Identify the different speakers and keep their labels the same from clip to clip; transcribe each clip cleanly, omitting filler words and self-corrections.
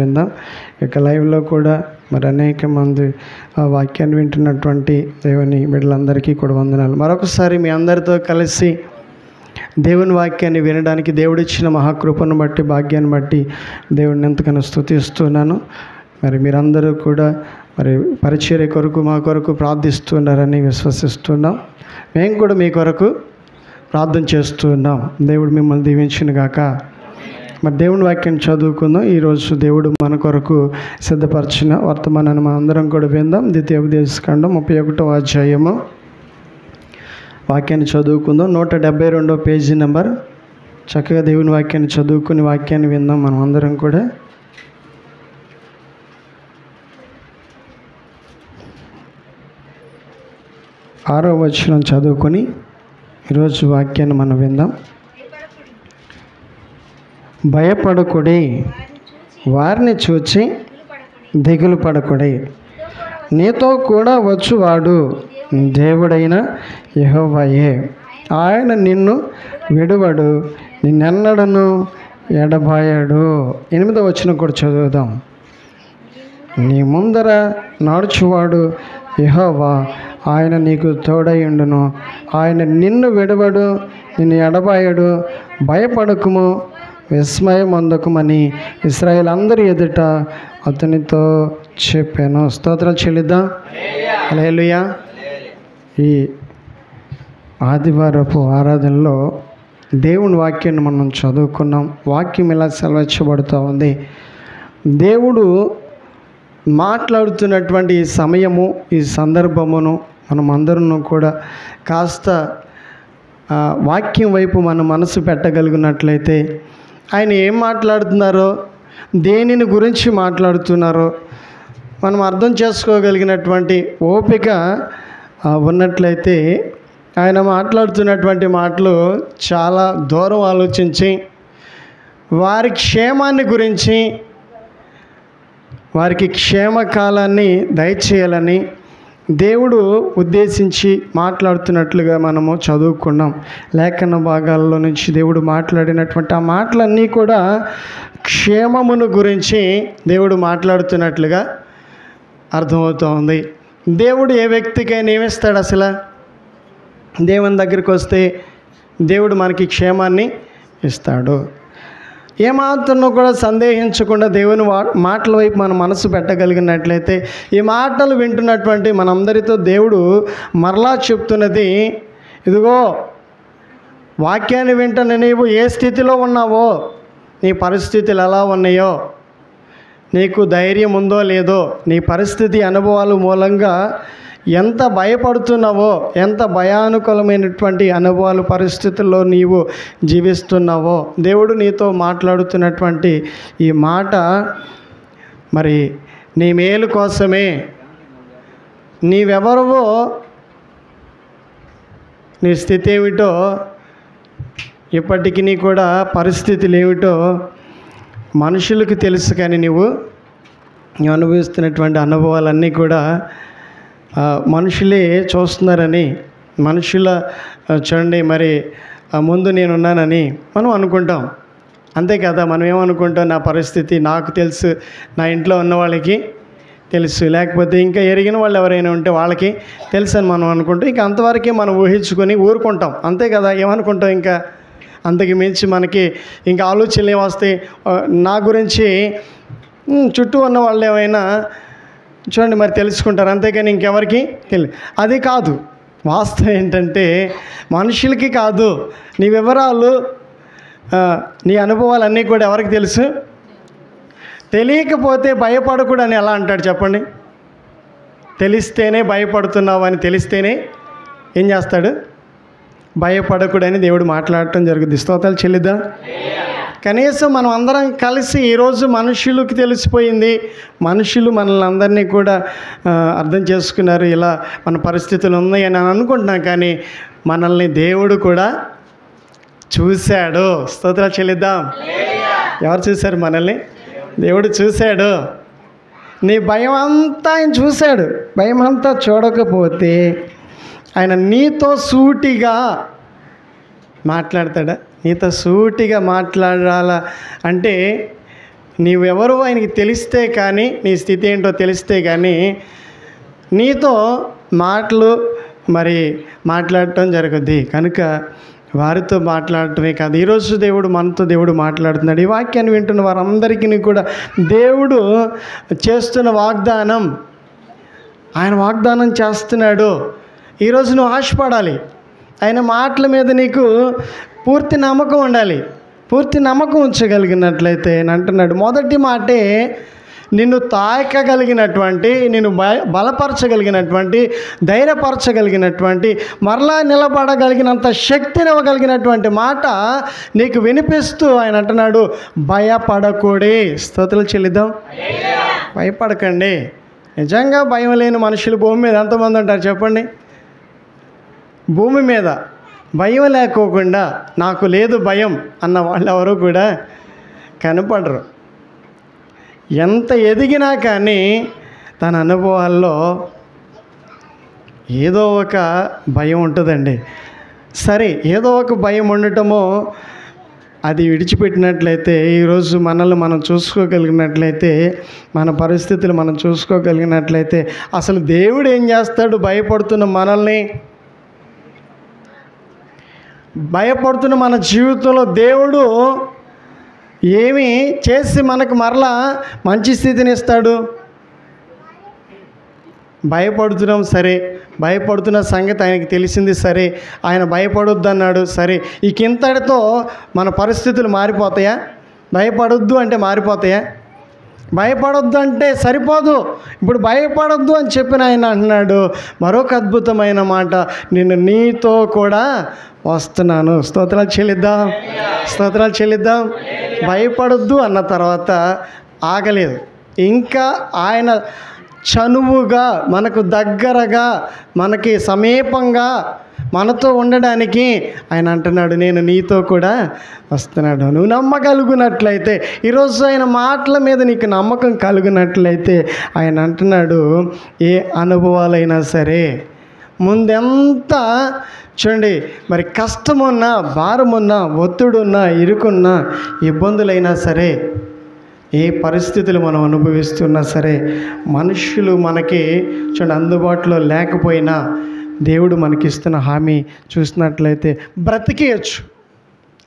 Speaker 1: విందాం. ఇక లైవ్లో కూడా మరి అనేక మంది ఆ వాక్యాన్ని వింటున్నటువంటి దేవుని బిడ్డలందరికీ కూడా వందనాలు. మరొకసారి మీ అందరితో కలిసి దేవుని వాక్యాన్ని వినడానికి దేవుడిచ్చిన మహాకృపను బట్టి, భాగ్యాన్ని బట్టి దేవుడిని ఎంతగానో స్తుతిస్తున్నాను. మరి మీరందరూ కూడా మరి పరిచర్య కొరకు మా కొరకు ప్రార్థిస్తున్నారని విశ్వసిస్తున్నాం. మేము కూడా మీ కొరకు ప్రార్థన చేస్తున్నాం. దేవుడు మిమ్మల్ని దీవించును గాక. మరి దేవుని వాక్యాన్ని చదువుకుందాం. ఈరోజు దేవుడు మన కొరకు సిద్ధపరిచిన వర్తమానాన్ని మనం అందరం కూడా విందాం. ద్వితీయోపదేశకాండం 31వ అధ్యాయము వాక్యాన్ని చదువుకుందాం. 172వ పేజీ నెంబర్. చక్కగా దేవుని వాక్యాన్ని చదువుకుని వాక్యాన్ని విందాం మనం అందరం కూడా. ఆరో వచనం చదువుకొని ఈరోజు వాక్యాన్ని మనం విందాం. భయపడకుడి, వారిని చూచి దిగులు పడకుడి. నీతో కూడా వచ్చువాడు దేవుడైన యెహోవాయే. ఆయన నిన్ను విడువడు, నిన్నెన్నడను ఎడబాయడు. 8వ వచనం కూడా చదువుదాం. నీ ముందర నడుచువాడు యెహోవా, ఆయన నీకు తోడయుండును. ఆయన నిన్ను విడవడు, నిన్ను ఎడబాయడు. భయపడకుము, విస్మయం పొందకుమని ఇశ్రాయేలు అందరి ఎదుట అతనితో చెప్పాను. స్తోత్రాలు చెల్లిద్దాం. హల్లెలూయా. ఈ ఆదివారపు ఆరాధనలో దేవుని వాక్యాన్ని మనం చదువుకున్నాం. వాక్యం ఇలా సెలవించబడుతూ ఉంది. దేవుడు మాట్లాడుతున్నటువంటి ఈ సమయము, ఈ సందర్భమును మనం అందరం కూడా కాస్త వాక్యం వైపు మన మనసు పెట్టగలిగినట్లయితే ఆయన ఏం మాట్లాడుతున్నారో, దేనిని గురించి మాట్లాడుతున్నారో మనం అర్థం చేసుకోగలిగినటువంటి ఓపిక ఉన్నట్లయితే ఆయన మాట్లాడుతున్నటువంటి మాటలు చాలా దూరం ఆలోచించి వారి క్షేమాన్ని గురించి, వారికి క్షేమకాలాన్ని దయచేయాలని దేవుడు ఉద్దేశించి మాట్లాడుతున్నట్లుగా మనము చదువుకున్నాం. లేఖన భాగాల్లో నుంచి దేవుడు మాట్లాడినటువంటి ఆ మాటలన్నీ కూడా క్షేమమును గురించి దేవుడు మాట్లాడుతున్నట్లుగా అర్థమవుతూ ఉంది. దేవుడు ఏ వ్యక్తికైనా ఏమిస్తాడు? అసలు దేవుని దగ్గరికి వస్తే దేవుడు మనకి క్షేమాన్ని ఇస్తాడు. ఏమాత్రం కూడా సందేహించకుండా దేవుని మాటల వైపు మన మనసు పెట్టగలిగినట్లయితే ఈ మాటలు వింటున్నటువంటి మనందరితో దేవుడు మరలా చెప్తున్నది, ఇదిగో వాక్యాన్ని వింటున్న నీవు ఏ స్థితిలో ఉన్నావో, నీ పరిస్థితులు ఎలా ఉన్నాయో, నీకు ధైర్యం ఉందో లేదో, నీ పరిస్థితి అనుభవాల మూలంగా ఎంత భయపడుతున్నావో, ఎంత భయానుకూలమైనటువంటి అనుభవాలు, పరిస్థితుల్లో నీవు జీవిస్తున్నావో దేవుడు నీతో మాట్లాడుతున్నటువంటి ఈ మాట మరి నీ మేలు కోసమే. నీవెవరవో, నీ స్థితి ఏమిటో, ఇప్పటికీ కూడా పరిస్థితులు ఏమిటో మనుషులకు తెలుసు. కానీ నువ్వు అనుభవిస్తున్నటువంటి అనుభవాలన్నీ కూడా మనుషులే చూస్తున్నారని, మనుషుల చూడండి మరి ముందు నేనున్నానని మనం అనుకుంటాం. అంతే కదా, మనం ఏమనుకుంటాం? నా పరిస్థితి నాకు తెలుసు, నా ఇంట్లో ఉన్న వాళ్ళకి తెలుసు, లేకపోతే ఇంకా ఎరిగిన వాళ్ళు ఎవరైనా ఉంటే వాళ్ళకి తెలుసు అని మనం అనుకుంటాం. ఇంకా అంతవరకే మనం ఊహించుకొని ఊరుకుంటాం. అంతే కదా, ఏమనుకుంటాం? ఇంకా అంతకు మించి మనకి ఇంకా ఆలోచనలు ఏమొస్తాయి? నా గురించి చుట్టూ ఉన్న వాళ్ళు ఏమైనా చూడండి మరి తెలుసుకుంటారు, అంతేకాని ఇంకెవరికి తెలియదు. అది కాదు వాస్తవం. ఏంటంటే మనుషులకి కాదు, నీ వివరాలు, నీ అనుభవాలన్నీ కూడా ఎవరికి తెలుసు? తెలియకపోతే భయపడకూడదు అని ఎలా అంటాడు చెప్పండి? తెలిస్తేనే భయపడుతున్నావు అని తెలిస్తేనే ఏం చేస్తాడు? భయపడకూడదని దేవుడు మాట్లాడటం జరుగుతుంది. స్తోత్రాలు చెల్లిద్దాం. కనీసం మనం అందరం కలిసి ఈరోజు మనుషులకు తెలిసిపోయింది, మనుషులు మనల్ని అందరినీ కూడా అర్థం చేసుకున్నారు, ఇలా మన పరిస్థితులు ఉన్నాయని అని అనుకుంటున్నాం. కానీ మనల్ని దేవుడు కూడా చూశాడు. స్తోత్రాలు చెల్లిద్దాం. ఎవరు చూశారు? మనల్ని దేవుడు చూశాడు. నీ భయం అంతా ఆయన చూశాడు. భయం అంతా చూడకపోతే ఆయన నీతో సూటిగా మాట్లాడతాడా? నీతో సూటిగా మాట్లాడాలా అంటే నీవెవరో ఆయనకి తెలిస్తే కానీ, నీ స్థితి ఏంటో తెలిస్తే కానీ నీతో మాటలు మరి మాట్లాడటం జరుగుద్ది. కనుక వారితో మాట్లాడటమే కాదు, ఈరోజు దేవుడు మాట్లాడుతున్నాడు. ఈ వాక్యాన్ని వింటున్న వారందరికీ కూడా దేవుడు చేస్తున్న వాగ్దానం, ఆయన వాగ్దానం చేస్తున్నాడు. ఈరోజు నువ్వు ఆశపడాలి. ఆయన మాటల మీద నీకు పూర్తి నమ్మకం ఉండాలి. పూర్తి నమ్మకం ఉంచగలిగినట్లయితే ఆయన అంటున్నాడు, మొదటి మాటే నిన్ను తాకగలిగినటువంటి, నిన్ను బలపరచగలిగినటువంటి, ధైర్యపరచగలిగినటువంటి, మరలా నిలబడగలిగినంత శక్తినివ్వగలిగినటువంటి మాట నీకు వినిపిస్తూ ఆయన అంటున్నాడు, భయపడకూడే. స్తోత్రాలు చెల్లిద్దాం. భయపడకండి. నిజంగా భయం లేని మనుషులు భూమి మీద ఎంతమంది ఉంటారు చెప్పండి? భూమి మీద భయం లేకోకుండా నాకు లేదు భయం అన్న వాళ్ళు ఎవరు కూడా కనపడరు. ఎంత ఎదిగినా కానీ తన అనుభవాల్లో ఏదో ఒక భయం ఉంటుందండి. సరే, ఏదో ఒక భయం ఉండటమో అది విడిచిపెట్టినట్లయితే, ఈరోజు మనల్ని మనం చూసుకోగలిగినట్లయితే, మన పరిస్థితులు మనం చూసుకోగలిగినట్లయితే, అసలు దేవుడు ఏం చేస్తాడు? భయపడుతున్న మనల్ని, భయపడుతున్న మన జీవితంలో దేవుడు ఏమి చేసి మనకు మరలా మంచి స్థితిని ఇస్తాడు? భయపడుతున్నాం సరే, భయపడుతున్న సంగతి ఆయనకి తెలిసింది సరే, ఆయన భయపడొద్దు అన్నాడు సరే. ఇంతటితో మన పరిస్థితులు మారిపోతాయా? భయపడొద్దు అంటే మారిపోతాయా? భయపడొద్దు అంటే సరిపోదు. ఇప్పుడు భయపడొద్దు అని చెప్పిన ఆయన అంటున్నాడు మరొక అద్భుతమైన మాట, నేను నీతో కూడా వస్తున్నాను. స్తోత్రాలు చెల్లిద్దాం. స్తోత్రాలు చెల్లిద్దాం. భయపడొద్దు అన్న తర్వాత ఆగలేదు. ఇంకా ఆయన చనువుగా, మనకు దగ్గరగా, మనకి సమీపంగా మనతో ఉండడానికి ఆయన అంటున్నాడు, నేను నీతో కూడా వస్తున్నాడు. నువ్వు నమ్మగలుగునట్లయితే, ఈరోజు ఆయన మాటల మీద నీకు నమ్మకం కలుగునట్లయితే ఆయన అంటున్నాడు, ఏ అనుభవాలైనా సరే, ముందెంత చూడండి మరి కష్టమున్నా, భారమున్నా, ఒత్తిడున్నా, ఇరుకున్నా, ఇబ్బందులైనా సరే, ఏ పరిస్థితులు మనం అనుభవిస్తున్నా సరే, మనుషులు మనకి చూడండి అందుబాటులో లేకపోయినా దేవుడు మనకిస్తున్న హామీ చూసినట్లయితే బ్రతికేయచ్చు.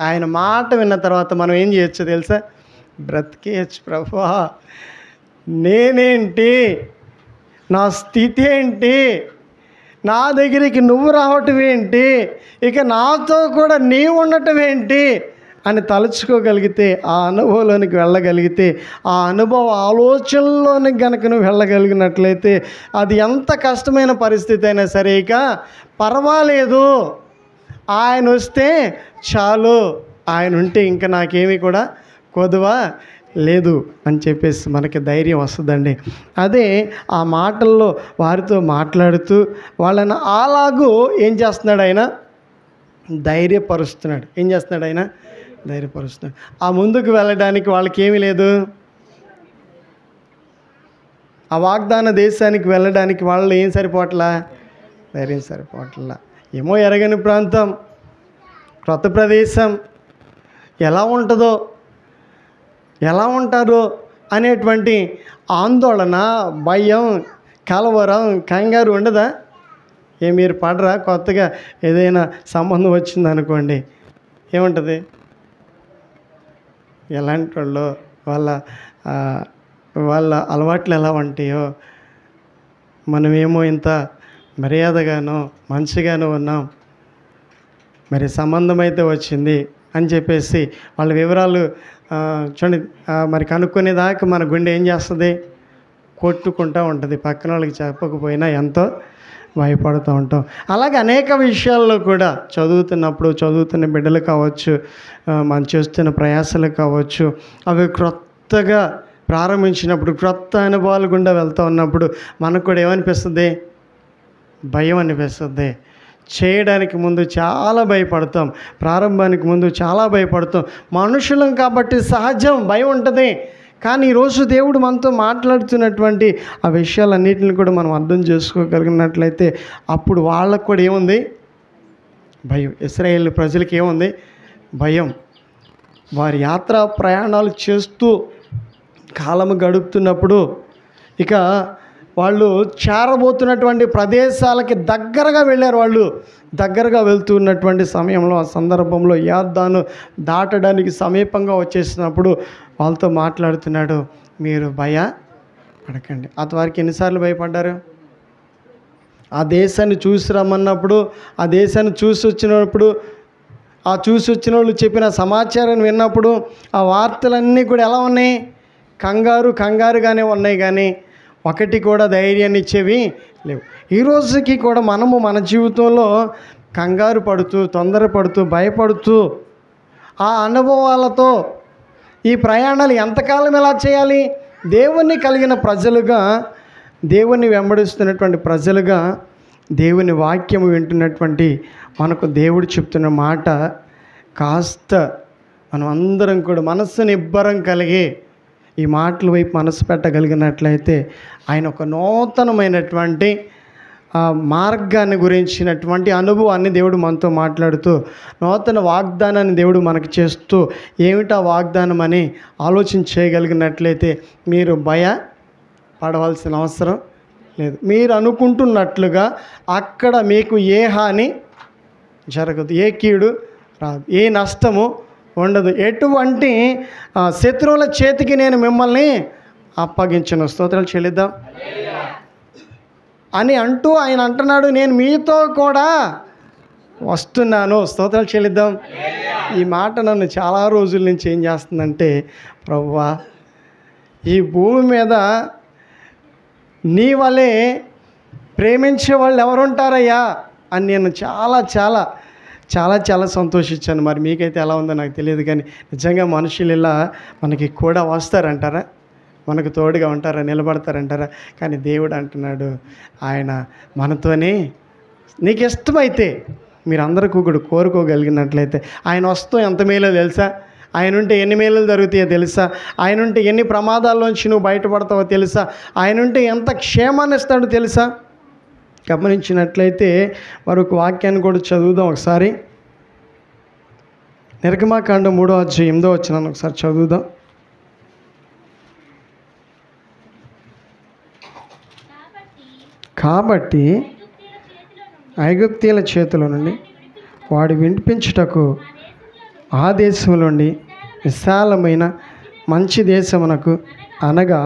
Speaker 1: ఆయన మాట విన్న తర్వాత మనం ఏం చేయొచ్చు తెలుసా? బ్రతికేయచ్చు. ప్రభువా నేనేంటి, నా స్థితి ఏంటి, నా దగ్గరికి నువ్వు రావటం ఏంటి, ఇక నాతో కూడా నీవు ఉండటం ఏంటి అని తలుచుకోగలిగితే, ఆ అనుభవంలోనికి వెళ్ళగలిగితే, ఆ అనుభవ ఆలోచనలోనికి గనక నువ్వు వెళ్ళగలిగినట్లయితే, అది ఎంత కష్టమైన పరిస్థితి అయినా సరే ఇక పర్వాలేదు, ఆయన వస్తే చాలు, ఆయన ఉంటే ఇంకా నాకేమీ కూడా కొదువ లేదు అని చెప్పేసి మనకి ధైర్యం వస్తుందండి. అదే ఆ మాటల్లో వారితో మాట్లాడుతూ వాళ్ళని అలాగూ ఏం చేస్తున్నాడు ఆయన? ధైర్యపరుస్తున్నాడు. ఏం చేస్తున్నాడు ఆయన? ధైర్యపరుస్తున్నాడు. ఆ ముందుకు వెళ్ళడానికి వాళ్ళకి ఏమీ లేదు. ఆ వాగ్దాన దేశానికి వెళ్ళడానికి వాళ్ళు ఏం సరిపోవట్లా? ధైర్యం సరిపోవట్లా. ఏమో ఎరగని ప్రాంతం, క్రొత్త ప్రదేశం, ఎలా ఉంటుందో, ఎలా ఉంటారో అనేటువంటి ఆందోళన, భయం, కలవరం, కంగారు ఉండదా? మీరు పడరా? కొత్తగా ఏదైనా సంబంధం వచ్చిందనుకోండి, ఏముంటుంది? ఎలాంటి వాళ్ళు, వాళ్ళ అలవాట్లు ఎలా ఉంటాయో, మనమేమో ఇంత మర్యాదగానో మంచిగానో ఉన్నాం, మరి సంబంధం అయితే వచ్చింది అని చెప్పేసి వాళ్ళ వివరాలు చూడండి మరి కనుక్కునేదాకా మన గుండె ఏం చేస్తుంది? కొట్టుకుంటూ ఉంటుంది. పక్కన వాళ్ళకి చెప్పకపోయినా ఎంతో భయపడుతూ ఉంటాం. అలాగే అనేక విషయాల్లో కూడా చదువుతున్న బిడ్డలు కావచ్చు, మనం చేస్తున్న ప్రయాసాలు కావచ్చు, అవి క్రొత్తగా ప్రారంభించినప్పుడు, క్రొత్త అనుభవాలు గుండా వెళ్తూ ఉన్నప్పుడు మనకు కూడా ఏమనిపిస్తుంది? భయం అనిపిస్తుంది. చేయడానికి ముందు చాలా భయపడతాం, ప్రారంభానికి ముందు చాలా భయపడతాం. మనుషులం కాబట్టి సహజం, భయం ఉంటుంది. కానీ ఈరోజు దేవుడు మనతో మాట్లాడుతున్నటువంటి ఆ విషయాలన్నిటిని కూడా మనం అర్థం చేసుకోగలిగినట్లయితే అప్పుడు వాళ్ళకు కూడా ఏముంది? భయం. ఇశ్రాయేలు ప్రజలకి ఏముంది? భయం. వారి యాత్రా ప్రయాణాలు చేస్తూ కాలము గడుపుతున్నప్పుడు ఇక వాళ్ళు చేరబోతున్నటువంటి ప్రదేశాలకి దగ్గరగా వెళ్ళారు. వాళ్ళు దగ్గరగా వెళ్తున్నటువంటి సమయంలో, ఆ సందర్భంలో యొర్దాను దాటడానికి సమీపంగా వచ్చేసినప్పుడు వాళ్ళతో మాట్లాడుతున్నాడు, మీరు భయపడకండి. వారికి ఎన్నిసార్లు భయపడ్డారు? ఆ దేశాన్ని చూసి రమ్మన్నప్పుడు, ఆ దేశాన్ని చూసి వచ్చినప్పుడు, ఆ చూసి వచ్చిన వాళ్ళు చెప్పిన సమాచారాన్ని విన్నప్పుడు ఆ వార్తలన్నీ కూడా ఎలా ఉన్నాయి? కంగారుగానే ఉన్నాయి, కానీ ఒకటి కూడా ధైర్యాన్ని ఇచ్చేవి లేవు. ఈ రోజుకి కూడా మనము మన జీవితంలో కంగారు పడుతూ, తొందరపడుతూ, భయపడుతూ, ఆ అనుభవాలతో ఈ ప్రయాణాలు ఎంతకాలం ఎలా చేయాలి? దేవుణ్ణి కలిగిన ప్రజలుగా, దేవుణ్ణి వెంబడిస్తున్నటువంటి ప్రజలుగా, దేవుని వాక్యము వింటున్నటువంటి మనకు దేవుడు చెప్తున్న మాట కాస్త మనం అందరం కూడా మనస్సు నిబ్బరం కలిగి ఈ మాటల వైపు మనసు పెట్టగలిగినట్లయితే ఆయన ఒక నూతనమైనటువంటి మార్గాన్ని గురించినటువంటి అనుభవాన్ని దేవుడు మనతో మాట్లాడుతూ, నూతన వాగ్దానాన్ని దేవుడు మనకు చేస్తూ, ఏమిటా వాగ్దానం అని ఆలోచన చేయగలిగినట్లయితే మీరు భయపడవలసిన అవసరం లేదు. మీరు అనుకుంటున్నట్లుగా అక్కడ మీకు ఏ హాని జరగదు, ఏ కీడు రాదు, ఏ నష్టము ఉండదు, ఎటువంటి శత్రువుల చేతికి నేను మిమ్మల్ని అప్పగించను. స్తోత్రాలు చెల్లిద్దాం అని అంటూ ఆయన అంటున్నాడు, నేను మీతో కూడా వస్తున్నాను. స్తోత్రాలు చెల్లిద్దాం. ఈ మాట నన్ను చాలా రోజుల నుంచి ఏం చేస్తుందంటే, ప్రభువా ఈ భూమి మీద నీ వలే ప్రేమించే వాళ్ళు ఎవరుంటారయ్యా అని నేను చాలా చాలా చాలా చాలా సంతోషించాను. మరి మీకైతే ఎలా ఉందో నాకు తెలియదు, కానీ నిజంగా మనుషులు ఇలా మనకి కూడా వస్తారంటారా? మనకు తోడుగా ఉంటారా? నిలబడతారంటారా? కానీ దేవుడు అంటున్నాడు, ఆయన మనతోనే, నీకు ఇష్టమైతే మీరందరూ కూడా కోరుకోగలిగినట్లయితే ఆయన వస్తూ ఎంత మేలో తెలుసా? ఆయన ఉంటే ఎన్ని మేలు జరుగుతాయో తెలుసా? ఆయన ఉంటే ఎన్ని ప్రమాదాల్లోంచి నువ్వు బయటపడతావో తెలుసా? ఆయన ఉంటే ఎంత క్షేమాన్ని ఇస్తాడో తెలుసా? గమనించినట్లయితే మరొక వాక్యాన్ని కూడా చదువుదాం ఒకసారి. నిర్గమాకాండం 3వ అధ్యాయం 8వ వచనాన్ని ఒకసారి చదువుదాం. కాబట్టి ఐగుప్తీయుల చేతిలో నుండి వాడు విడిపించుటకు ఆ దేశం నుండి విశాలమైన మంచి దేశమునకు, అనగా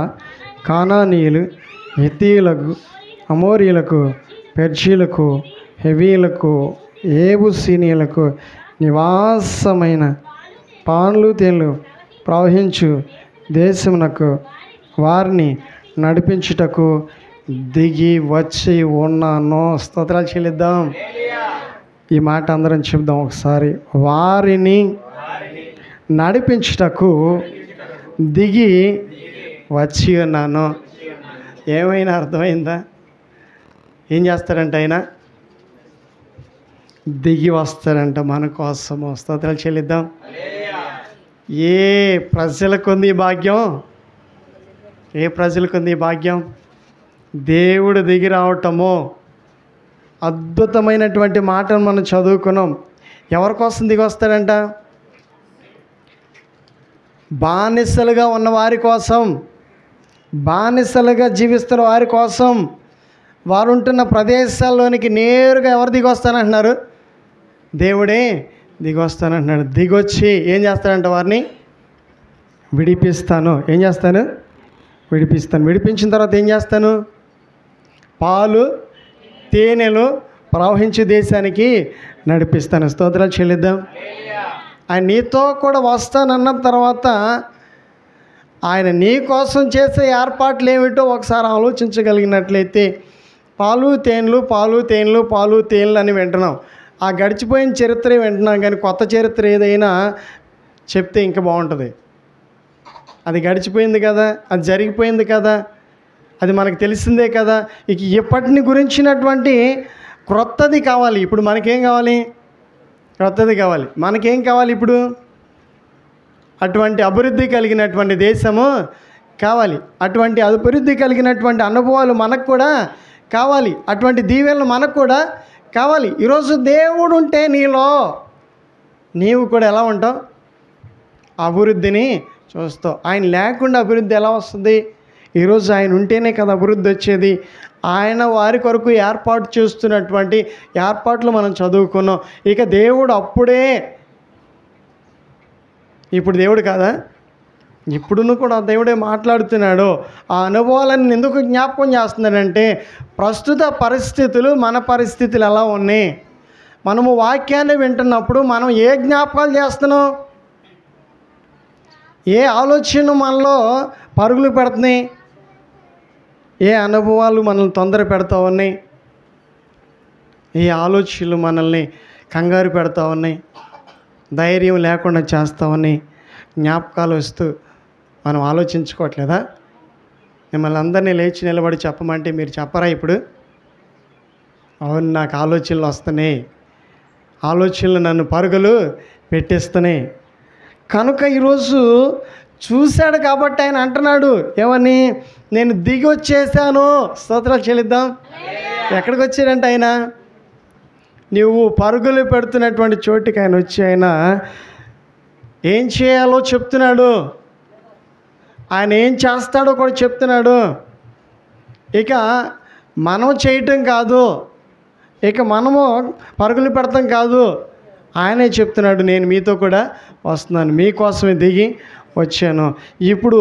Speaker 1: కానానీయులు, హిత్తీయులకు, అమోరీయులకు, పెర్జీలకు, హెవీలకు, ఏబుసీనీయులకు నివాసమైన పాన్లు తేళ్లు ప్రవహించు దేశమునకు వారిని నడిపించుటకు దిగి వచ్చి ఉన్నాను. స్తోత్రాలు చెల్లిద్దాం. ఈ మాట అందరం చెప్దాం ఒకసారి. వారిని నడిపించుటకు దిగి వచ్చి ఉన్నాను. ఏమైనా అర్థమైందా? ఏం చేస్తారంట ఆయన? దిగి వస్తారంట మన కోసము. స్తోత్రాలు చెల్లిద్దాం. ఏ ప్రజలకు ఉంది ఈ భాగ్యం? ఏ ప్రజలకు ఉంది ఈ భాగ్యం? దేవుడు దిగి రావటము. అద్భుతమైనటువంటి మాటను మనం చదువుకున్నాం. ఎవరి కోసం దిగి వస్తాడంట? బానిసలుగా ఉన్న వారి కోసం, బానిసలుగా జీవిస్తున్న వారి కోసం, వారు ఉంటున్న ప్రదేశాల్లోనికి నేరుగా ఎవరు దిగి వస్తానంటున్నారు? దేవుడే దిగి వస్తానంటున్నాడు. దిగొచ్చి ఏం చేస్తాడంట? వారిని విడిపిస్తాను. ఏం చేస్తాను? విడిపిస్తాను. విడిపించిన తర్వాత ఏం చేస్తాను? పాలు తేనెలు ప్రవహించే దేశానికి నడిపిస్తాను. స్తోత్రాలు చెల్లిద్దాం. ఆయన నీతో కూడా వస్తానన్న తర్వాత ఆయన నీ కోసం చేసే ఏర్పాట్లు ఏమిటో ఒకసారి ఆలోచించగలిగినట్లయితే, పాలు తేనెలు, పాలు తేనెలు, పాలు తేనెలు అని వింటున్నాం. ఆ గడిచిపోయిన చరిత్ర వింటున్నాం, కానీ కొత్త చరిత్ర ఏదైనా చెప్తే ఇంకా బాగుంటుంది. అది గడిచిపోయింది కదా, అది జరిగిపోయింది కదా, అది మనకు తెలిసిందే కదా. ఇక ఇప్పటిని గురించినటువంటి క్రొత్తది కావాలి. ఇప్పుడు మనకేం కావాలి? క్రొత్తది కావాలి. మనకేం కావాలి ఇప్పుడు? అటువంటి అభివృద్ధి కలిగినటువంటి దేశము కావాలి. అటువంటి అభివృద్ధి కలిగినటువంటి అనుభవాలు మనకు కూడా కావాలి. అటువంటి దీవెనలు మనకు కూడా కావాలి. ఈరోజు దేవుడు ఉంటే నీలో, నీవు కూడా ఎలా ఉంటావు? అభివృద్ధిని చూస్తావు. ఆయన లేకుండా అభివృద్ధి ఎలా వస్తుంది? ఈరోజు ఆయన ఉంటేనే కదా అభివృద్ధి వచ్చేది. ఆయన వారి కొరకు ఏర్పాటు చేస్తున్నటువంటి ఏర్పాట్లు మనం చదువుకున్నాం. ఇక దేవుడు అప్పుడే, ఇప్పుడు దేవుడు కాదా? ఇప్పుడును కూడా దేవుడే మాట్లాడుతున్నాడు. ఆ అనుభవాలను ఎందుకు జ్ఞాపకం చేస్తున్నాడంటే ప్రస్తుత పరిస్థితులు, మన పరిస్థితులు ఎలా ఉన్నాయి. మనము వాక్యాన్ని వింటున్నప్పుడు మనం ఏ జ్ఞాపకాలు చేస్తున్నాం? ఏ ఆలోచన మనలో పరుగులు పెడుతున్నాయి? ఏ అనుభవాలు మనల్ని తొందర పెడతా ఉన్నాయి? ఏ ఆలోచనలు మనల్ని కంగారు పెడతా ఉన్నాయి? ధైర్యం లేకుండా చేస్తూ ఉన్నాయి? జ్ఞాపకాలు వస్తూ మనం ఆలోచించుకోవట్లేదా? మిమ్మల్ని అందరినీ లేచి నిలబడి చెప్పమంటే మీరు చెప్పరా ఇప్పుడు? అవును, నాకు ఆలోచనలు వస్తున్నాయి, ఆలోచనలు నన్ను పరుగులు పెట్టిస్తున్నాయి. కనుక ఈరోజు చూశాడు కాబట్టి ఆయన అంటున్నాడు ఏమని? నేను దిగి వచ్చేసాను. స్తోత్రాలు చెల్లిద్దాం. ఎక్కడికి వచ్చాడంటే ఆయన, నువ్వు పరుగులు పెడుతున్నటువంటి చోటికి ఆయన వచ్చి ఆయన ఏం చేయాలో చెప్తున్నాడు. ఆయన ఏం చేస్తాడో కూడా చెప్తున్నాడు. ఇక మనం చేయటం కాదు, ఇక మనము పరుగులు పెడతాం కాదు, ఆయనే చెప్తున్నాడు నేను మీతో కూడా వస్తున్నాను, మీకోసమే దిగి వచ్చాను. ఇప్పుడు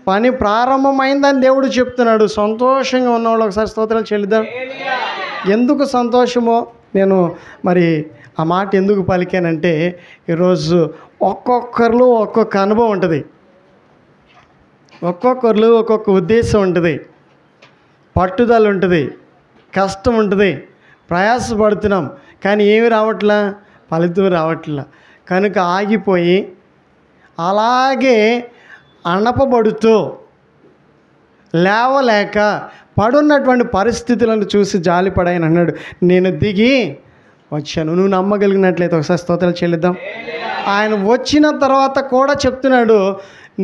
Speaker 1: పని ప్రారంభమైందని దేవుడు చెప్తున్నాడు. సంతోషంగా ఉన్నవాళ్ళు ఒకసారి స్తోత్రాలు చెల్లిద్దాం. ఎందుకు సంతోషమో నేను మరి ఆ మాట ఎందుకు పలికానంటే, ఈరోజు ఒక్కొక్కరిలో ఒక్కొక్క అనుభవం ఉంటుంది, ఒక్కొక్కరిలో ఒక్కొక్క ఉద్దేశం ఉంటుంది, పట్టుదల ఉంటుంది, కష్టం ఉంటుంది, ప్రయాసపడుతున్నాం కానీ ఏమి రావట్లా, ఫలితం రావట్లా. కనుక ఆగిపోయి అలాగే అణపబడుతూ లేవలేక పడున్నటువంటి పరిస్థితులను చూసి జాలిపడాయని అన్నాడు. నేను దిగి వచ్చాను. నువ్వు నమ్మగలిగినట్లయితే ఒకసారి స్తోత్రాలు చెల్లిద్దాం. ఆయన వచ్చిన తర్వాత కూడా చెప్తున్నాడు,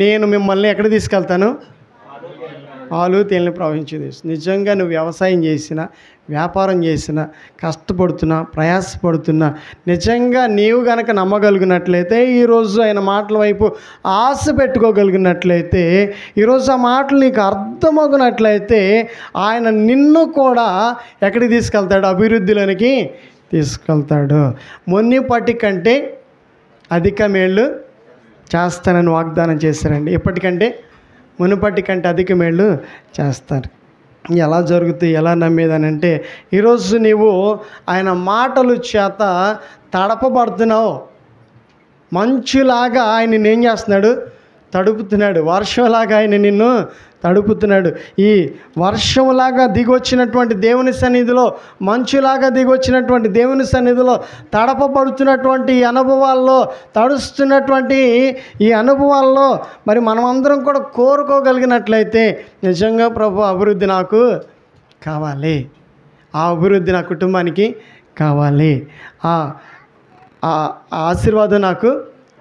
Speaker 1: నేను మిమ్మల్ని ఎక్కడ తీసుకెళ్తాను? పాలు తేనెలు ప్రవహించే దేశం. నిజంగా నువ్వు వ్యవసాయం చేసినా, వ్యాపారం చేసినా, కష్టపడుతున్నా, ప్రయాసపడుతున్నా, నిజంగా నీవు గనక నమ్మగలిగినట్లయితే, ఈరోజు ఆయన మాటల వైపు ఆశ పెట్టుకోగలిగినట్లయితే, ఈరోజు ఆ మాటలు నీకు అర్థమవునట్లయితే, ఆయన నిన్ను కూడా ఎక్కడికి తీసుకెళ్తాడు? అభివృద్ధిలోనికి తీసుకెళ్తాడు. మునుపటి కంటే అధిక మేళ్ళు చేస్తానని వాగ్దానం చేశారండి. ఎప్పటికంటే మునుపటి కంటే అధిక మేళ్ళు చేస్తారు. ఎలా జరుగుతాయి, ఎలా నమ్మేదానంటే, ఈరోజు నీవు ఆయన మాటలు చేత తడపబడుతున్నావు. మంచులాగా ఆయన నిన్ను ఏం చేస్తున్నాడు? తడుపుతున్నాడు. వర్షంలాగా ఆయన నిన్ను తడుపుతున్నాడు. ఈ వర్షంలాగా దిగొచ్చినటువంటి దేవుని సన్నిధిలో, మంచులాగా దిగొచ్చినటువంటి దేవుని సన్నిధిలో తడపబడుతున్నటువంటి ఈ అనుభవాల్లో, తడుస్తున్నటువంటి ఈ అనుభవాల్లో మరి మనమందరం కూడా కోరుకోగలిగినట్లయితే, నిజంగా ప్రభు అభివృద్ధి నాకు కావాలి, ఆ అభివృద్ధి నా కుటుంబానికి కావాలి, ఆ ఆశీర్వాదం నాకు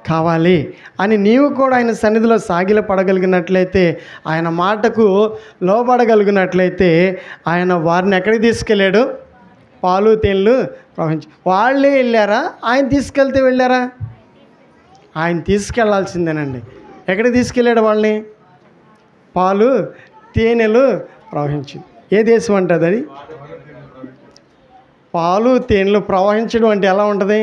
Speaker 1: కావాలి అని నీవు కూడా ఆయన సన్నిధిలో సాగిల పడగలిగినట్లయితే, ఆయన మాటకు లోబడగలిగినట్లయితే, ఆయన వారిని ఎక్కడికి తీసుకెళ్ళాడు? పాలు తేనెలు ప్రవహించి. వాళ్ళే వెళ్ళారా? ఆయన తీసుకెళ్తే వెళ్ళారా? ఆయన తీసుకెళ్లాల్సిందేనండి. ఎక్కడికి తీసుకెళ్ళాడు వాళ్ళని? పాలు తేనెలు ప్రవహించింది. ఏ దేశం అంటుంది అది? పాలు తేనెలు ప్రవహించడం అంటే ఎలా ఉంటుంది?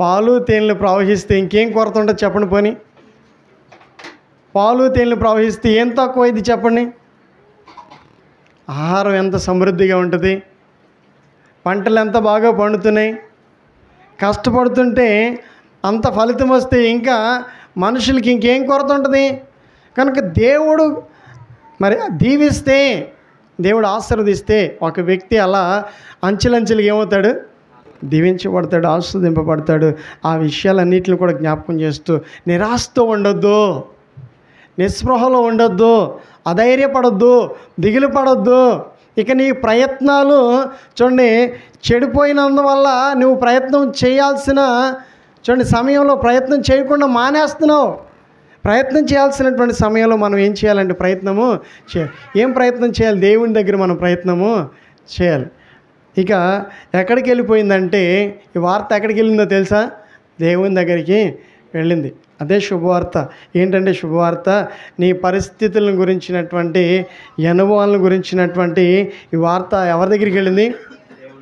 Speaker 1: పాలు తేనెలు ప్రవహిస్తే ఇంకేం కొరత ఉంటుంది చెప్పండి. పోనీ పాలు తేనెలు ప్రవహిస్తే ఏం తక్కువైంది చెప్పండి? ఆహారం ఎంత సమృద్ధిగా ఉంటుంది, పంటలు ఎంత బాగా పండుతున్నాయి, కష్టపడుతుంటే అంత ఫలితం వస్తే ఇంకా మనుషులకి ఇంకేం కొరత ఉంటుంది? కనుక దేవుడు మరి దీవిస్తే, దేవుడు ఆశీర్వదిస్తే ఒక వ్యక్తి అలా అంచెలంచెలుగా ఏమవుతాడు? దీవించబడతాడు, ఆశీర్వదింపబడతాడు. ఆ విషయాలన్నింటిని కూడా జ్ఞాపకం చేస్తూ నిరాశతో ఉండొద్దు, నిస్పృహలో ఉండొద్దు, అధైర్యపడొద్దు, దిగులు పడొద్దు. ఇక నీ ప్రయత్నాలు చూడండి చెడిపోయినందువల్ల నువ్వు ప్రయత్నం చేయాల్సిన సమయంలో ప్రయత్నం చేయకుండా మానేస్తున్నావు. ప్రయత్నం చేయాల్సినటువంటి సమయంలో మనం ఏం చేయాలంటే ప్రయత్నము చేయాలి. ఏం ప్రయత్నం చేయాలి? దేవుని దగ్గర మనం ప్రయత్నము చేయాలి. ఇక ఎక్కడికి వెళ్ళిపోయిందంటే ఈ వార్త ఎక్కడికి వెళ్ళిందో తెలుసా? దేవుని దగ్గరికి వెళ్ళింది. అదే శుభవార్త. ఏంటంటే శుభవార్త, నీ పరిస్థితులను గురించినటువంటి అనుభవాలను గురించినటువంటి ఈ వార్త ఎవరి దగ్గరికి వెళ్ళింది?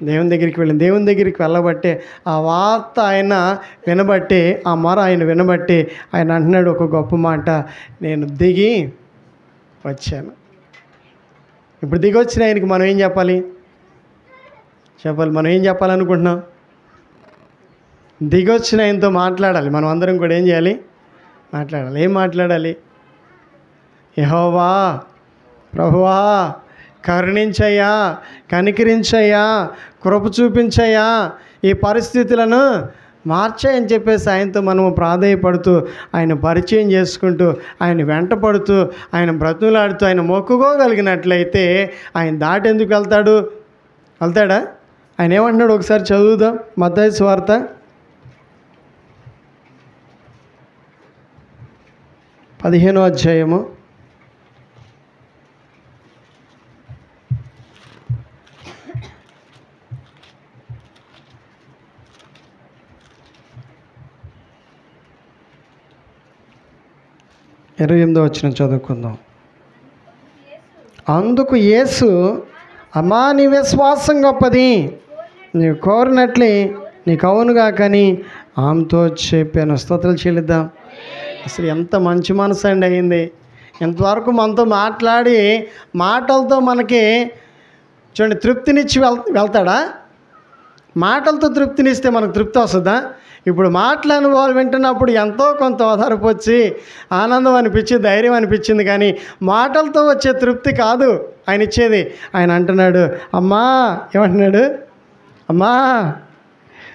Speaker 1: దేవుని దగ్గరికి వెళ్ళింది. దేవుని దగ్గరికి వెళ్ళబట్టే ఆ వార్త ఆయన వినబట్టే, ఆ మొర ఆయన వినబట్టే ఆయన అంటున్నాడు ఒక గొప్ప మాట, నేను దిగి వచ్చాను. ఇప్పుడు దిగి వచ్చిన ఆయనకి మనం ఏం చెప్పాలి? మనం ఏం చెప్పాలనుకుంటున్నాం? దిగి వచ్చిన ఆయనతో మాట్లాడాలి. మనం అందరం కూడా ఏం చేయాలి? మాట్లాడాలి. ఏం మాట్లాడాలి? యెహోవా, ప్రభువా, కరుణించయ్యా, కనికరించయ్యా, కృప చూపించయ్యా, ఈ పరిస్థితులను మార్చాయని చెప్పేసి ఆయనతో మనము ప్రాధేయపడుతూ, ఆయన పరిచయం చేసుకుంటూ, ఆయన వెంట పడుతూ, ఆయన బ్రతులాడుతూ, ఆయన మొక్కుకోగలిగినట్లయితే ఆయన దాటి ఎందుకు వెళ్తాడా? ఆయన ఏమంటున్నాడు ఒకసారి చదువుదాం. మత్తయి సువార్త 15వ అధ్యాయము 28వ వచనం చదువుకుందాం. అందుకు యేసు, అమ్మా నీ విశ్వాసం గొప్పది, నీవు కోరినట్లే నీకు అవునుగా కానీ ఆమెతో చెప్పాను. స్తోత్రాలు చెల్లిద్దాం. అసలు ఎంత మంచి మనసు అండి అయింది. ఇంతవరకు మనతో మాట్లాడి మాటలతో మనకి చూడండి తృప్తినిచ్చి వెళ్తాడా? మాటలతో తృప్తినిస్తే మనకు తృప్తి వస్తుందా? ఇప్పుడు మాటల అనుభవాలు వింటున్నప్పుడు ఎంతో కొంత ఓదార్పు వచ్చి ఆనందం అనిపించి ధైర్యం అనిపించింది, కానీ మాటలతో వచ్చే తృప్తి కాదు ఆయన ఇచ్చేది. ఆయన అంటున్నాడు, అమ్మా, ఏమంటున్నాడు? అమ్మా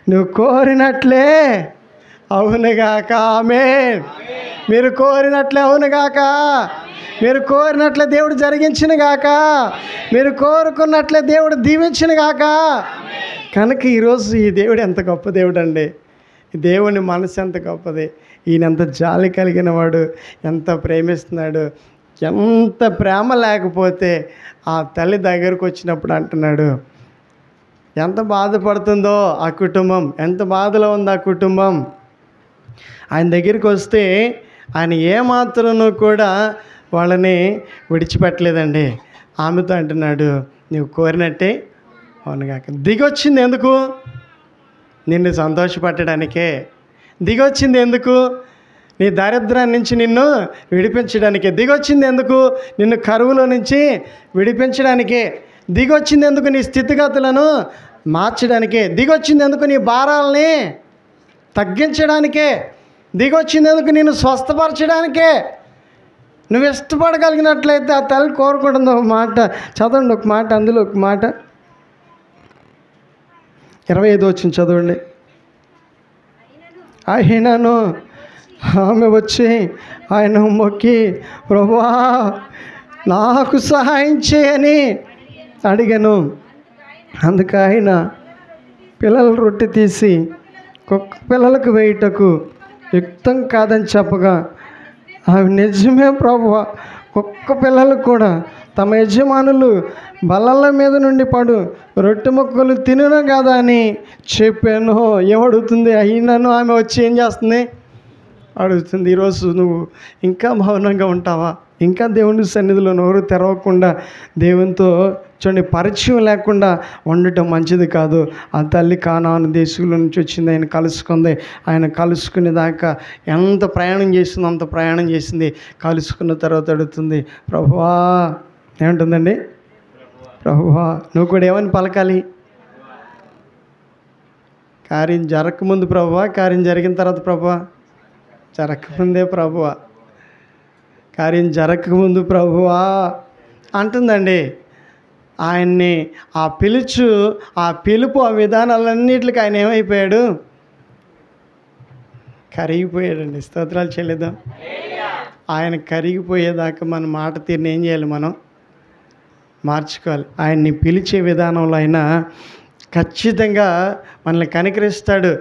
Speaker 1: నువ్వు కోరినట్లే అవునుగాక. ఆమేన్. మీరు కోరినట్లే అవునుగాక. మీరు కోరినట్లే దేవుడు జరిగించిన గాక. మీరు కోరుకున్నట్లే దేవుడు దీవించిన గాక. కనుక ఈరోజు ఈ దేవుడు ఎంత గొప్ప దేవుడు అండి. ఈ దేవుని మనసు ఎంత గొప్పది. ఈయన ఎంత జాలి కలిగిన వాడు, ఎంత ప్రేమిస్తున్నాడు. ఎంత ప్రేమ లేకపోతే ఆ తల్లి దగ్గరకు వచ్చినప్పుడు అంటున్నాడు, ఎంత బాధపడుతుందో ఆ కుటుంబం, ఎంత బాధలో ఉంది ఆ కుటుంబం. ఆయన దగ్గరికి వస్తే ఆయన ఏమాత్రం కూడా వాళ్ళని విడిచిపెట్టలేదండి. ఆమెతో అంటున్నాడు, నువ్వు కోరినట్టే అవునుగాక. దిగొచ్చింది ఎందుకు? నిన్ను సంతోషపెట్టడానికే. దిగొచ్చింది ఎందుకు? నీ దారిద్ర్యాన్ని నుంచి నిన్ను విడిపించడానికే. దిగొచ్చింది ఎందుకు? నిన్ను కరువులో నుంచి విడిపించడానికే. దిగొచ్చింది ఎందుకు? నీ స్థితిగతులను మార్చడానికే. దిగొచ్చింది ఎందుకు? నీ భారాలని తగ్గించడానికే. దిగొచ్చింది ఎందుకు? నిన్ను స్వస్థపరచడానికే. నువ్వు ఇష్టపడగలిగినట్లయితే ఆ తల్లి కోరుకుంటుంది. ఒక మాట చదవండి, ఒక మాట, అందులో ఒక మాట 25వ వచనం చదవండి. అయినను ఆమె వచ్చి ఆయన మొక్కి, ప్రభువా నాకు సహాయం చేయని అడిగాను. అందుకు ఆయన పిల్లల రొట్టె తీసి కుక్క పిల్లలకు వేయుటకు యుక్తం కాదని చెప్పగా, అవి నిజమే ప్రభువా, కుక్క పిల్లలు కూడా తమ యజమానులు బల్లల మీద నుండి పడు రొట్టె ముక్కలు తినను కదా అని చెప్పాను. ఏమడుగుతుంది? అయినను ఆమె వచ్చి ఏం చేస్తుంది? అడుగుతుంది. ఈరోజు నువ్వు ఇంకా మౌనంగా ఉంటావా? ఇంకా దేవుని సన్నిధిలో నోరు తెరవకుండా దేవునితో చూడండి పరిచయం లేకుండా ఉండటం మంచిది కాదు. ఆ తల్లి కానాను దేశంలో నుంచి వచ్చింది, ఆయన కలుసుకుంది. ఆయన కలుసుకునే దాకా ఎంత ప్రయాణం చేసిందో అంత ప్రయాణం చేసింది. కలుసుకున్న తర్వాత అడుగుతుంది, ప్రభువా, ఏమంటుందండి? ప్రభువా. నువ్వు కూడా ఏమని పలకాలి? కార్యం జరగకముందు ప్రభువా, కార్యం జరిగిన తర్వాత ప్రభువా? జరగకముందే ప్రభువా, కార్యం జరగకముందు ప్రభువా అంటుందండి. ఆయన్ని ఆ పిలుపు ఆ విధానాలన్నిటికి ఆయన ఏమైపోయాడు? కరిగిపోయాడండి. స్తోత్రాలు చెల్లిద్దాం. ఆయన కరిగిపోయేదాకా మన మాట తీరుని ఏం చేయాలి? మనం మార్చుకోవాలి. ఆయన్ని పిలిచే విధానంలో ఆయన ఖచ్చితంగా మనల్ని కనికరిస్తాడు.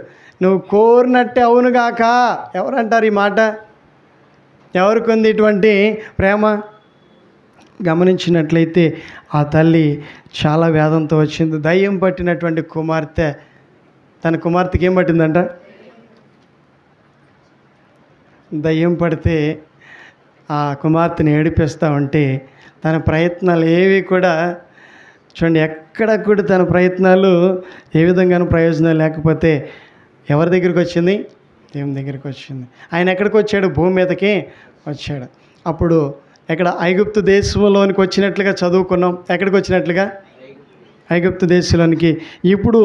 Speaker 1: నువ్వు కోరినట్టే అవునుగాక. ఎవరంటారు ఈ మాట? ఎవరికి ఉంది ఇటువంటి ప్రేమ? గమనించినట్లయితే ఆ తల్లి చాలా వేదంతో వచ్చింది. దయ్యం పట్టినటువంటి కుమార్తె, తన కుమార్తెకి ఏం పట్టిందంట? దయ్యం పడితే ఆ కుమార్తెని ఏడిపిస్తూ ఉంటే తన ప్రయత్నాలు ఏవి కూడా చూడండి, ఎక్కడ కూడా తన ప్రయత్నాలు ఏ విధంగానూ ప్రయోజనం లేకపోతే ఎవరి దగ్గరికి వచ్చింది? దేవుని దగ్గరికి వచ్చింది. ఆయన ఎక్కడికి వచ్చాడు? భూమి మీదకి వచ్చాడు. అప్పుడు ఎక్కడ? ఐగుప్తు దేశంలోనికి వచ్చినట్లుగా చదువుకున్నాం. ఎక్కడికి వచ్చినట్లుగా? ఐగుప్తు దేశంలోనికి. ఇప్పుడు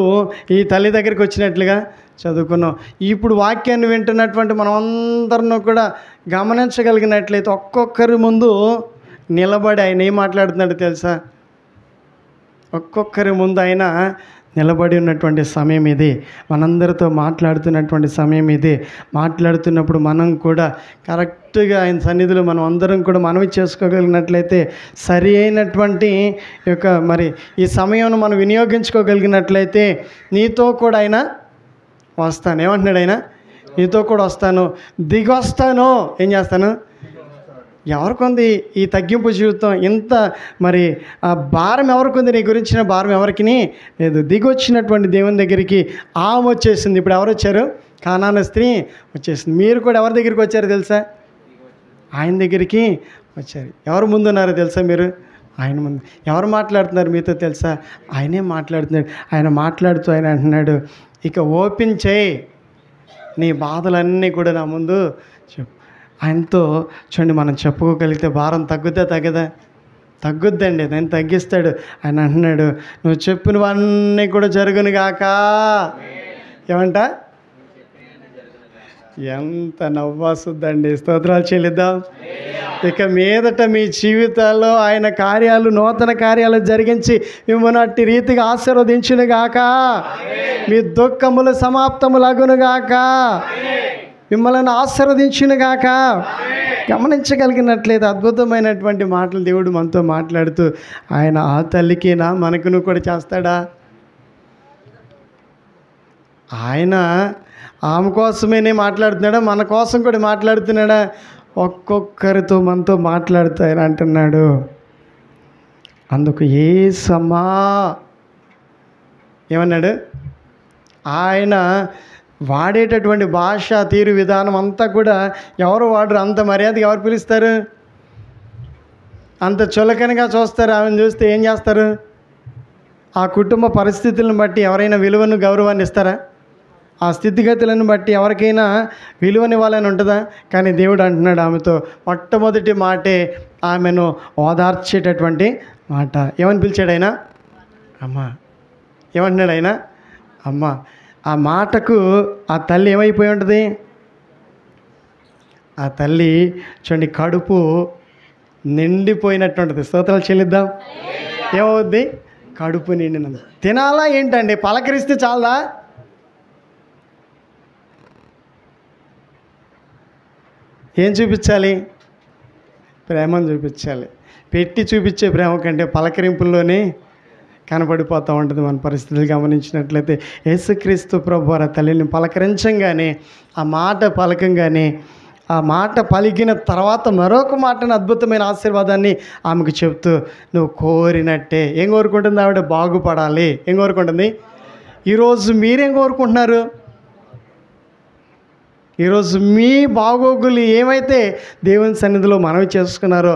Speaker 1: ఈ తల్లి దగ్గరికి వచ్చినట్లుగా చదువుకున్నాం. ఇప్పుడు వాక్యాన్ని వింటున్నటువంటి మనం అందరం కూడా గమనించగలిగినట్లయితే ఒక్కొక్కరి ముందు నిలబడి ఆయన ఏం మాట్లాడుతున్నాడో తెలుసా? ఒక్కొక్కరి ముందు ఆయన నిలబడి ఉన్నటువంటి సమయం ఇది. మనందరితో మాట్లాడుతున్నటువంటి సమయం ఇది. మాట్లాడుతున్నప్పుడు మనం కూడా కరెక్ట్గా ఆయన సన్నిధిలో మనం అందరం కూడా మనవి చేసుకోగలిగినట్లయితే, సరి అయినటువంటి యొక్క మరి ఈ సమయం మనం వినియోగించుకోగలిగినట్లయితే నీతో కూడా ఆయన వస్తాను. ఏమంటున్నాడు ఆయన? నీతో కూడా వస్తాను, దిగొస్తాను. ఏం చేస్తాను? ఎవరికొంది ఈ తగ్గింపు జీవితం? ఇంత మరి ఆ భారం ఎవరికొంది? నీ గురించిన భారం ఎవరికి లేదు. దిగొచ్చినటువంటి దేవుని దగ్గరికి ఆమె వచ్చేసింది. ఇప్పుడు ఎవరు వచ్చారు? కానాను స్త్రీ వచ్చేసింది. మీరు కూడా ఎవరి దగ్గరికి వచ్చారో తెలుసా? ఆయన దగ్గరికి వచ్చారు. ఎవరు ముందున్నారో తెలుసా? మీరు ఆయన ముందు. ఎవరు మాట్లాడుతున్నారు మీతో తెలుసా? ఆయనే మాట్లాడుతున్నాడు. ఆయన మాట్లాడుతూ ఆయన అంటున్నాడు, ఇక ఓపెన్ చేయి, నీ బాధలన్నీ కూడా నా ముందు చెప్పు. ఆయనతో చూడండి, మనం చెప్పుకోగలిగితే భారం తగ్గదా? తగ్గుద్దండి. ఆయన తగ్గిస్తాడు. ఆయన అంటున్నాడు, నువ్వు చెప్పినవన్నీ కూడా జరుగును గాక. ఏమంట? ఎంత నవ్వాసుద్దండి. స్తోత్రాలు చెల్లిద్దాం. ఇక మీదట మీ జీవితాల్లో ఆయన కార్యాలు, నూతన కార్యాలు జరిగించి మిమ్మల్ని అట్టి రీతిగా ఆశీర్వదించును గాక. మీ దుఃఖములు సమాప్తములగును గాక. మిమ్మల్ని ఆశీర్వదించును గాక. గమనించగలిగినట్లయితే అద్భుతమైనటువంటి మాటలు దేవుడు మనతో మాట్లాడుతూ ఆయన ఆ తల్లికినా మనకును కూడా చేస్తాడా? ఆయన ఆమె కోసమేనే మాట్లాడుతున్నాడా? మన కోసం కూడా మాట్లాడుతున్నాడా? ఒక్కొక్కరితో మనతో మాట్లాడుతూ ఆయన అంటున్నాడు, అందుకు యేసమ్మా ఏమన్నాడు? ఆయన వాడేటటువంటి భాష, తీరు, విధానం అంతా కూడా ఎవరు వాడరు. అంత మర్యాదగా ఎవరు పిలుస్తారు? అంత చులకనగా చూస్తారు. ఆమెను చూస్తే ఏం చేస్తారు? ఆ కుటుంబ పరిస్థితులను బట్టి ఎవరైనా విలువను, గౌరవాన్ని ఇస్తారా? ఆ స్థితిగతులను బట్టి ఎవరికైనా విలువనివ్వాలని ఉంటుందా? కానీ దేవుడు అంటున్నాడు ఆమెతో, మొట్టమొదటి మాటే ఆమెను ఓదార్చేటటువంటి మాట. ఏమని పిలిచాడు ఆయన? అమ్మ. ఏమంటున్నాడు ఆయన? అమ్మ. ఆ మాటకు ఆ తల్లి ఏమైపోయి ఉంటుంది? ఆ తల్లి చూడండి, కడుపు నిండిపోయినట్టు ఉంటుంది. స్తోత్రాలు చెల్లిద్దాం. ఏమవుద్ది? కడుపు నిండినందు. తినాలా ఏంటండి? పలకరిస్తే చాలదా? ఏం చూపించాలి? ప్రేమను చూపించాలి. పెట్టి చూపించే ప్రేమ కంటే పలకరింపుల్లోనే కనపడిపోతూ ఉంటుంది మన పరిస్థితులు గమనించినట్లయితే. యేసుక్రీస్తు ప్రభువారు తల్లిని పలకరించంగానే, ఆ మాట పలకంగానే, ఆ మాట పలికిన తర్వాత మరొక మాటను, అద్భుతమైన ఆశీర్వాదాన్ని ఆమెకు చెప్తూ, నువ్వు కోరినట్టే. ఏం కోరుకుంటుంది ఆవిడ? బాగుపడాలి. ఏం కోరుకుంటుంది? ఈరోజు మీరేం కోరుకుంటున్నారు? ఈరోజు మీ బాగోగులు ఏమైతే దేవుని సన్నిధిలో మనవి చేసుకున్నారో,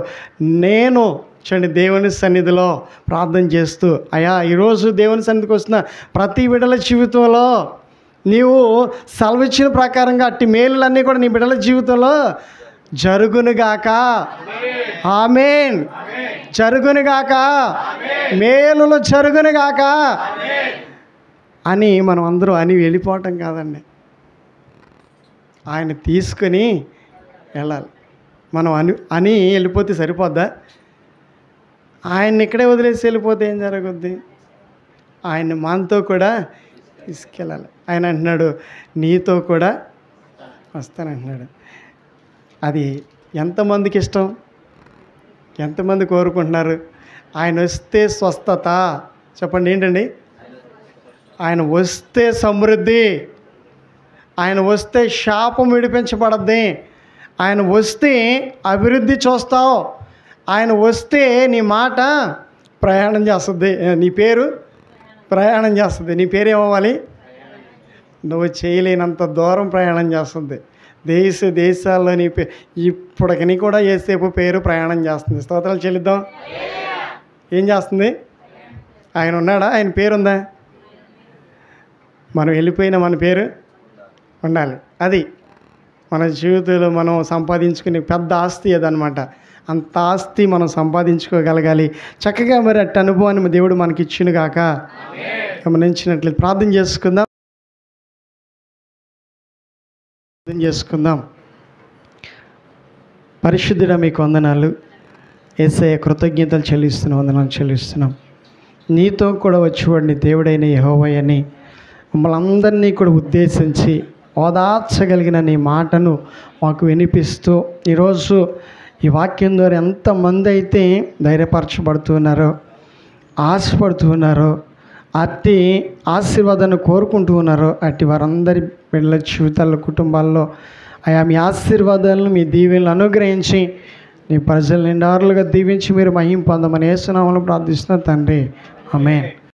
Speaker 1: నేను చూడండి దేవుని సన్నిధిలో ప్రార్థన చేస్తూ, అయ్యా ఈరోజు దేవుని సన్నిధికి వస్తున్న ప్రతి బిడ్డల జీవితంలో నీవు సెలవిచ్చిన ప్రకారంగా అట్టి మేలులన్నీ కూడా నీ బిడ్డల జీవితంలో జరుగునుగాక. ఆమేన్. జరుగునుగాక. మేలులు జరుగునుగాక అని మనం అందరూ అని వెళ్ళిపోవటం కాదండి. ఆయన తీసుకొని వెళ్ళాలి. మనం అని వెళ్ళిపోతే సరిపోద్దా? ఆయన్ని ఇక్కడే వదిలేసి వెళ్ళిపోతే ఏం జరుగుద్ది? ఆయన్ని మనతో కూడా తీసుకెళ్ళాలి. ఆయన అంటున్నాడు, నీతో కూడా వస్తానంటున్నాడు. అది ఎంతమందికి ఇష్టం? ఎంతమంది కోరుకుంటున్నారు? ఆయన వస్తే స్వస్థత. చెప్పండి ఏంటండి? ఆయన వస్తే సమృద్ధి. ఆయన వస్తే శాపం విడిపించబడద్ది. ఆయన వస్తే అభివృద్ధి చూస్తావు. ఆయన వస్తే నీ మాట ప్రయాణం చేస్తుంది. నీ పేరు ప్రయాణం చేస్తుంది. నీ పేరు ఏమవ్వాలి? నువ్వు చేయలేనంత దూరం ప్రయాణం చేస్తుంది. దేశాల్లో నీ ఇప్పటికని కూడా యేసేపు పేరు ప్రయాణం చేస్తుంది. స్తోత్రాలు చెల్లిద్దాం. ఏం చేస్తుంది? ఆయన ఉన్నాడా? ఆయన పేరు ఉందా? మనం వెళ్ళిపోయిన మన పేరు ఉండాలి. అది మన జీవితంలో మనం సంపాదించుకునే పెద్ద ఆస్తి అదనమాట. అంత ఆస్తి మనం సంపాదించుకోగలగాలి. చక్కగా మరి అట్టి అనుభవాన్ని దేవుడు మనకి ఇచ్చిన గాక. గమనించినట్లయితే ప్రార్థన చేసుకుందాం. పరిశుద్ధుడా మీకు వందనాలు. యేసయ్య కృతజ్ఞతలు వందనాలు చెల్లిస్తున్నాం. నీతో కూడా వచ్చేవాడిని దేవుడైన యెహోవాయని మమ్మల్ని అందరినీ కూడా ఉద్దేశించి ఓదార్చగలిగిన నీ మాటను మాకు వినిపిస్తూ ఈరోజు ఈ వాక్యం ద్వారా ఎంతమంది అయితే ధైర్యపరచబడుతున్నారో, ఆశపడుతున్నారో, అట్టి ఆశీర్వాదాన్ని కోరుకుంటూ ఉన్నారో అట్టి వారందరి పిల్లల జీవితాల్లో, కుటుంబాల్లో ఆయా మీ ఆశీర్వాదాలను, మీ దీవెనలు అనుగ్రహించి నీ ప్రజలు నిండారులుగా దీవించి మీరు మహిమ పొందమని యేసు నామములో ప్రార్థిస్తున్నా తండ్రి. ఆమేన్.